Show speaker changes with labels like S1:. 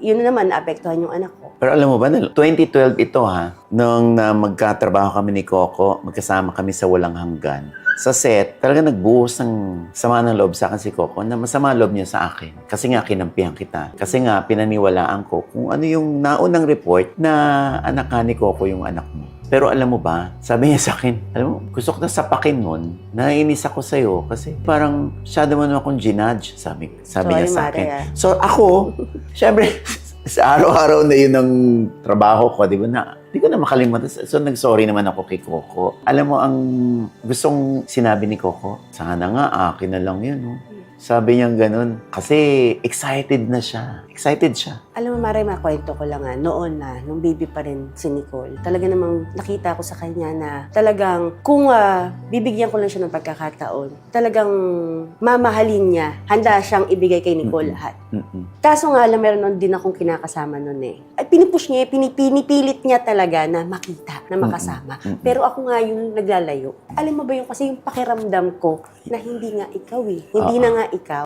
S1: yun naman, naapektuhan yung anak ko.
S2: Pero alam mo ba, 2012 ito nung magkatrabaho kami ni Coco, magkasama kami sa Walang Hanggan. Sa set, talaga nagbuhos ng sama ng loob sa akin si Coco na masama loob niya sa akin. Kasi nga, kinampihan kita. Kasi nga, pinaniwalaan ko kung ano yung naunang report na anak ka ni Coco yung anak mo. Pero alam mo ba, sabi niya sa akin, alam mo, gusto ko na sapakin nun, naiinis ako sa'yo kasi parang masyado mo naman akong ginudge, sabi niya sa akin.
S1: Maria.
S2: So ako, syempre, sa araw-araw na yun ang trabaho ko, di ba na, di ko na makalimutan. So nag-sorry naman ako kay Coco. Alam mo, ang gustong sinabi ni Coco, sana nga, akin na lang yun. No? Sabi niya ganun. Kasi excited na siya. Excited siya.
S1: Alam mo, Mare, makwento ko lang noon nung baby pa rin si Nicole, talaga namang nakita ko sa kanya na talagang kung bibigyan ko lang siya ng pagkakataon, talagang mamahalin niya, handa siyang ibigay kay Nicole lahat. Kaso nga lang, meron din akong kinakasama noon Ay, pinipush niya, pinipilit niya talaga na makita, na makasama. Pero ako nga yung naglalayo. Alam mo ba yung kasi yung pakiramdam ko na hindi nga ikaw Hindi na nga ikaw.